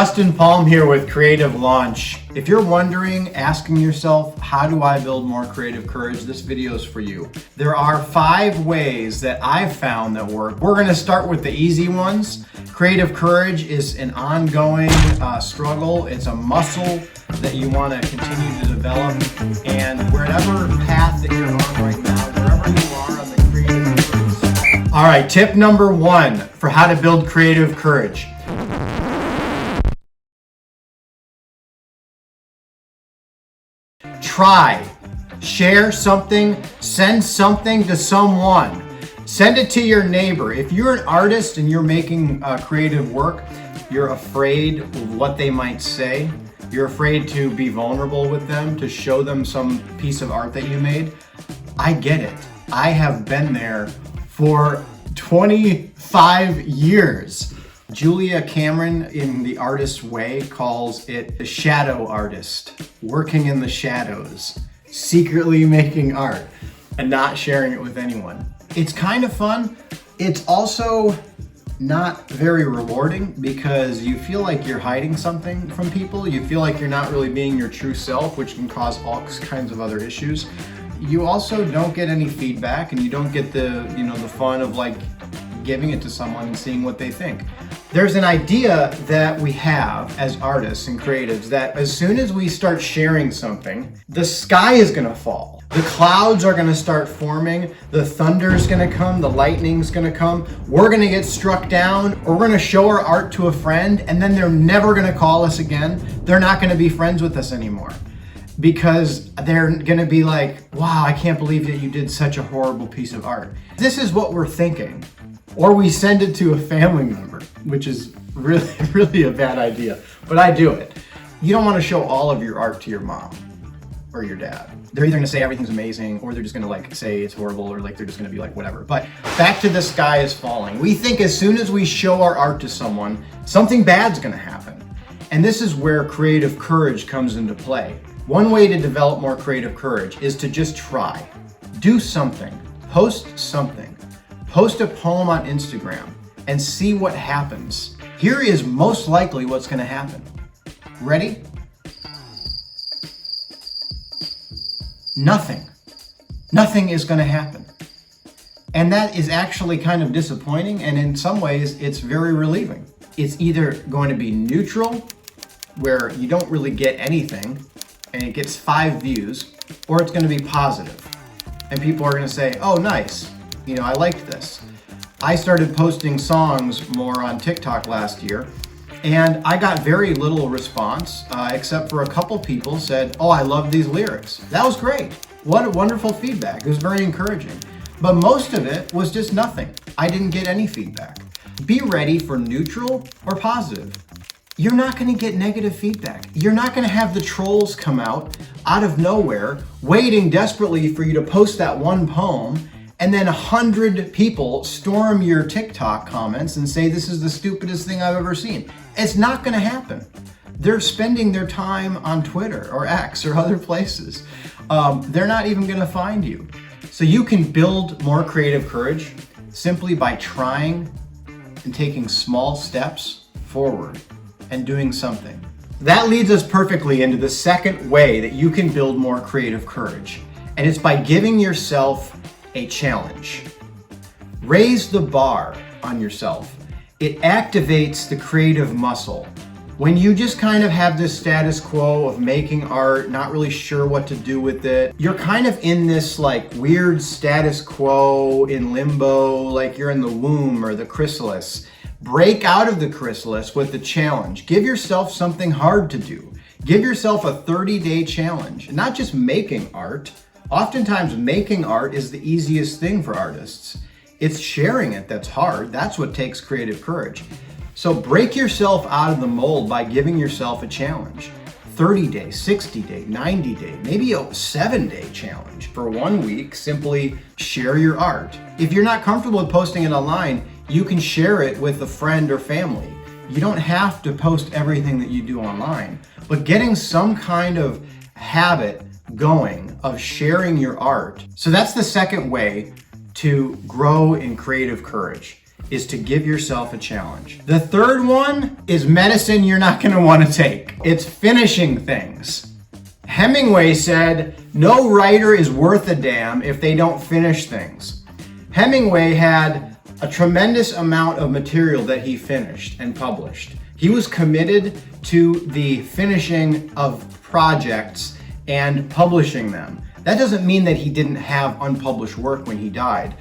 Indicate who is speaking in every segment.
Speaker 1: Justin Palm here with Creative Launch. If you're wondering, asking yourself, how do I build more creative courage? This video is for you. There are 5 ways that I've found that work. We're gonna start with the easy ones. Creative courage is an ongoing struggle. It's a muscle that you wanna continue to develop. And wherever path that you're on right now, wherever you are on the creative courage. All right, tip number 1 for how to build creative courage. Try, share something, send something to someone. Send it to your neighbor. If you're an artist and you're making creative work, you're afraid of what they might say. You're afraid to be vulnerable with them, to show them some piece of art that you made. I get it. I have been there for 25 years. Julia Cameron in The Artist's Way calls it the shadow artist, working in the shadows, secretly making art and not sharing it with anyone. It's kind of fun. It's also not very rewarding because you feel like you're hiding something from people. You feel like you're not really being your true self, which can cause all kinds of other issues. You also don't get any feedback and you don't get the fun of like giving it to someone and seeing what they think. There's an idea that we have as artists and creatives that as soon as we start sharing something, the sky is gonna fall. The clouds are gonna start forming, the thunder's gonna come, the lightning's gonna come, we're gonna get struck down, or we're gonna show our art to a friend and then they're never gonna call us again. They're not gonna be friends with us anymore because they're gonna be like, wow, I can't believe that you did such a horrible piece of art. This is what we're thinking. Or we send it to a family member, which is really a bad idea, but I do it. You don't want to show all of your art to your mom or your dad. They're either gonna say everything's amazing, or they're just gonna like say it's horrible, or like they're just gonna be like whatever. But back to the sky is falling. We think as soon as we show our art to someone, something bad's gonna happen. And this is where creative courage comes into play. One way to develop more creative courage is to just try. Do something, post something. Post a poem on Instagram and see what happens. Here is most likely what's gonna happen. Ready? Nothing. Nothing is gonna happen. And that is actually kind of disappointing, and in some ways it's very relieving. It's either going to be neutral, where you don't really get anything, and it gets 5 views, or it's gonna be positive. And people are gonna say, oh, nice. I liked this. I started posting songs more on TikTok last year, and I got very little response, except for a couple people said, oh, I love these lyrics. That was great. What a wonderful feedback. It was very encouraging. But most of it was just nothing. I didn't get any feedback. Be ready for neutral or positive. You're not gonna get negative feedback. You're not gonna have the trolls come out of nowhere, waiting desperately for you to post that one poem, and then 100 people storm your TikTok comments and say this is the stupidest thing I've ever seen. It's not gonna happen. They're spending their time on Twitter or X or other places. They're not even gonna find you. So you can build more creative courage simply by trying and taking small steps forward and doing something. That leads us perfectly into the second way that you can build more creative courage. And it's by giving yourself a challenge. Raise the bar on yourself. It activates the creative muscle. When you just kind of have this status quo of making art, not really sure what to do with it, you're kind of in this like weird status quo in limbo, like you're in the womb or the chrysalis. Break out of the chrysalis with the challenge. Give yourself something hard to do. Give yourself a 30-day challenge. Not just making art. Oftentimes making art is the easiest thing for artists. It's sharing it that's hard. That's what takes creative courage. So break yourself out of the mold by giving yourself a challenge. 30-day, 60-day, 90-day, maybe a 7-day challenge. For 1 week, simply share your art. If you're not comfortable with posting it online, you can share it with a friend or family. You don't have to post everything that you do online, but getting some kind of habit going of sharing your art. So that's the second way to grow in creative courage. is to give yourself a challenge. The third one is medicine you're not going to want to take. It's finishing things. Hemingway said, "No writer is worth a damn if they don't finish things." Hemingway had a tremendous amount of material that he finished and published. He was committed to the finishing of projects and publishing them. That doesn't mean that he didn't have unpublished work when he died.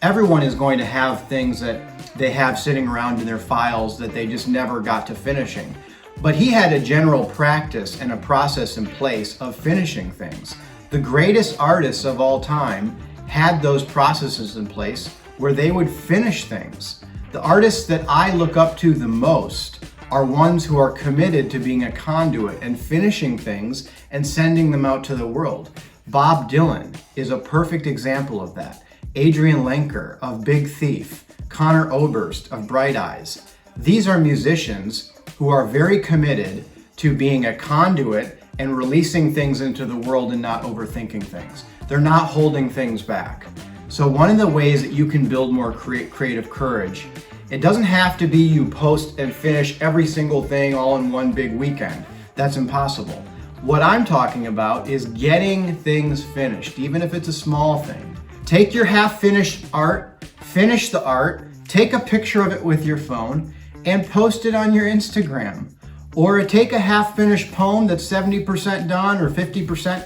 Speaker 1: Everyone is going to have things that they have sitting around in their files that they just never got to finishing. But he had a general practice and a process in place of finishing things. The greatest artists of all time had those processes in place where they would finish things. The artists that I look up to the most are ones who are committed to being a conduit and finishing things and sending them out to the world. Bob Dylan is a perfect example of that. Adrian Lenker of Big Thief, Conor Oberst of Bright Eyes. These are musicians who are very committed to being a conduit and releasing things into the world and not overthinking things. They're not holding things back. So one of the ways that you can build more creative courage, it doesn't have to be you post and finish every single thing all in one big weekend. That's impossible. What I'm talking about is getting things finished, even if it's a small thing. Take your half-finished art, finish the art, take a picture of it with your phone, and post it on your Instagram. Or take a half-finished poem that's 70% done or 50%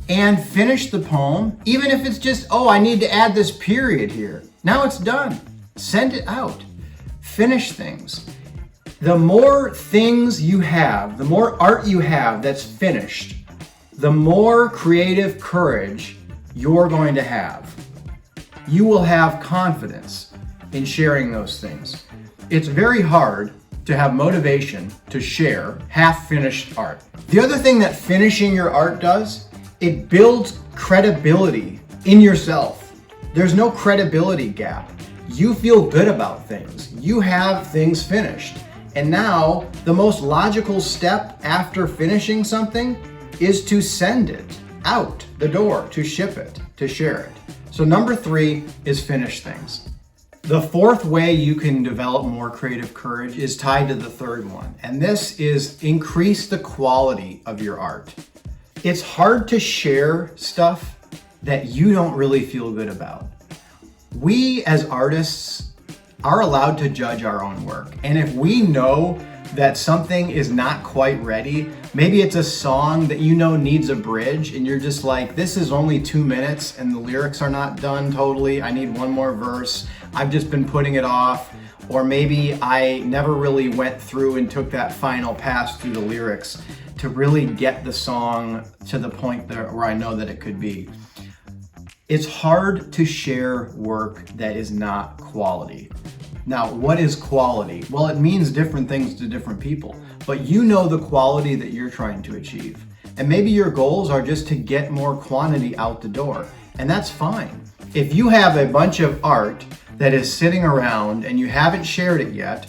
Speaker 1: and finish the poem, even if it's just, oh, I need to add this period here. Now it's done. Send it out. Finish things. The more things you have, the more art you have that's finished, the more creative courage you're going to have. You will have confidence in sharing those things. It's very hard to have motivation to share half-finished art. The other thing that finishing your art does, it builds credibility in yourself. There's no credibility gap. You feel good about things. You have things finished. And now the most logical step after finishing something is to send it out the door, to ship it, to share it. So number 3 is finish things. The fourth way you can develop more creative courage is tied to the third one, and this is increase the quality of your art. It's hard to share stuff that you don't really feel good about. We as artists are allowed to judge our own work, and if we know that something is not quite ready, maybe it's a song that you know needs a bridge and you're just like, this is only 2 minutes and the lyrics are not done totally, I need one more verse, I've just been putting it off, or maybe I never really went through and took that final pass through the lyrics to really get the song to the point where I know that it could be. It's hard to share work that is not quality. Now, what is quality? Well, it means different things to different people, but you know the quality that you're trying to achieve. And maybe your goals are just to get more quantity out the door, and that's fine. If you have a bunch of art that is sitting around and you haven't shared it yet,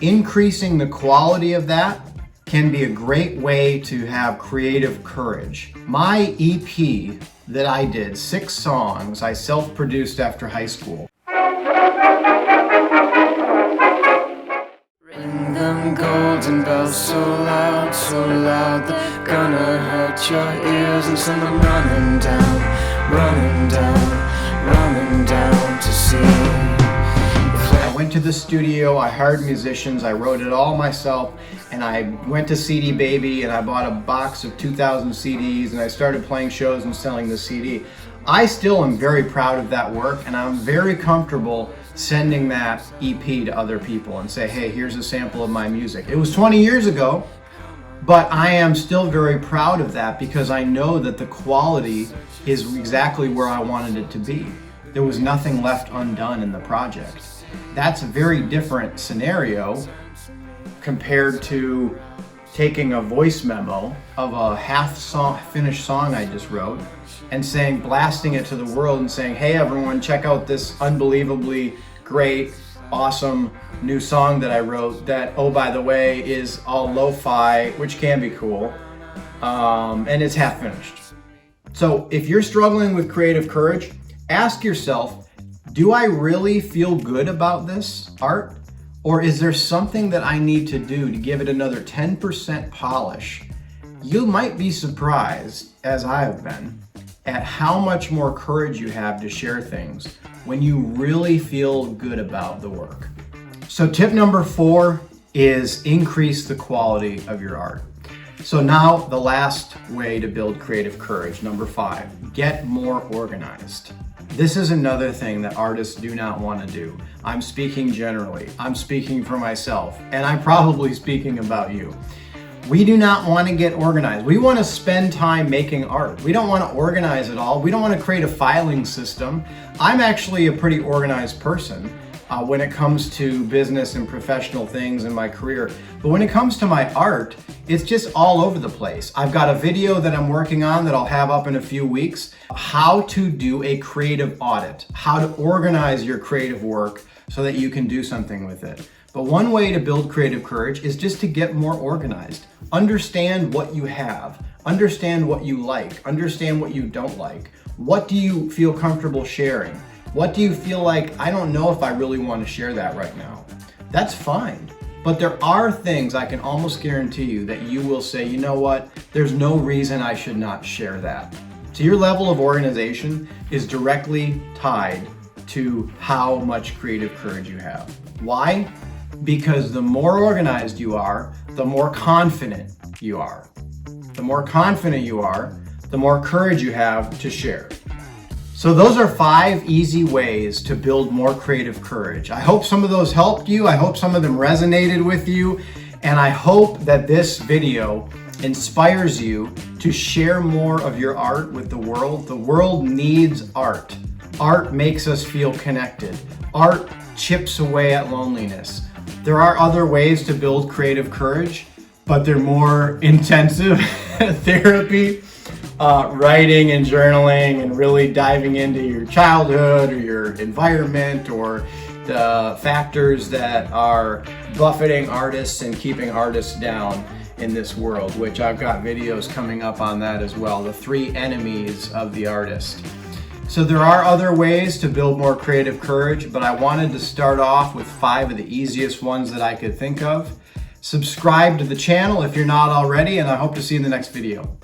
Speaker 1: increasing the quality of that can be a great way to have creative courage. My EP that I did, 6 songs I self-produced after high school.
Speaker 2: Ring them golden bells so loud, they're gonna hurt your ears and send them running down to see.
Speaker 1: I went to the studio, I hired musicians, I wrote it all myself, and I went to CD Baby and I bought a box of 2,000 CDs and I started playing shows and selling the CD. I still am very proud of that work, and I'm very comfortable sending that EP to other people and say, hey, here's a sample of my music. It was 20 years ago, but I am still very proud of that because I know that the quality is exactly where I wanted it to be. There was nothing left undone in the project. That's a very different scenario compared to taking a voice memo of a finished song I just wrote and blasting it to the world and saying, hey everyone, check out this unbelievably great, awesome new song that I wrote that, oh, by the way, is all lo-fi, which can be cool, and it's half finished. So if you're struggling with creative courage, ask yourself, Do I really feel good about this art? Or is there something that I need to do to give it another 10% polish? You might be surprised, as I have been, at how much more courage you have to share things when you really feel good about the work. So tip number 4 is increase the quality of your art. So now the last way to build creative courage, number 5, get more organized. This is another thing that artists do not want to do. I'm speaking generally, I'm speaking for myself, and I'm probably speaking about you. We do not want to get organized. We want to spend time making art. We don't want to organize it all. We don't want to create a filing system. I'm actually a pretty organized person when it comes to business and professional things in my career. But when it comes to my art, it's just all over the place. I've got a video that I'm working on that I'll have up in a few weeks, how to do a creative audit, how to organize your creative work so that you can do something with it. But one way to build creative courage is just to get more organized. Understand what you have, understand what you like, understand what you don't like. What do you feel comfortable sharing? What do you feel like, I don't know if I really want to share that right now? That's fine. But there are things I can almost guarantee you that you will say, you know what, there's no reason I should not share that. So your level of organization is directly tied to how much creative courage you have. Why? Because the more organized you are, the more confident you are. The more confident you are, the more courage you have to share. So those are 5 easy ways to build more creative courage. I hope some of those helped you. I hope some of them resonated with you. And I hope that this video inspires you to share more of your art with the world. The world needs art. Art makes us feel connected. Art chips away at loneliness. There are other ways to build creative courage, but they're more intensive therapy. Writing and journaling and really diving into your childhood or your environment or the factors that are buffeting artists and keeping artists down in this world, which I've got videos coming up on that as well, the 3 enemies of the artist. So there are other ways to build more creative courage, but I wanted to start off with 5 of the easiest ones that I could think of. Subscribe to the channel if you're not already, and I hope to see you in the next video.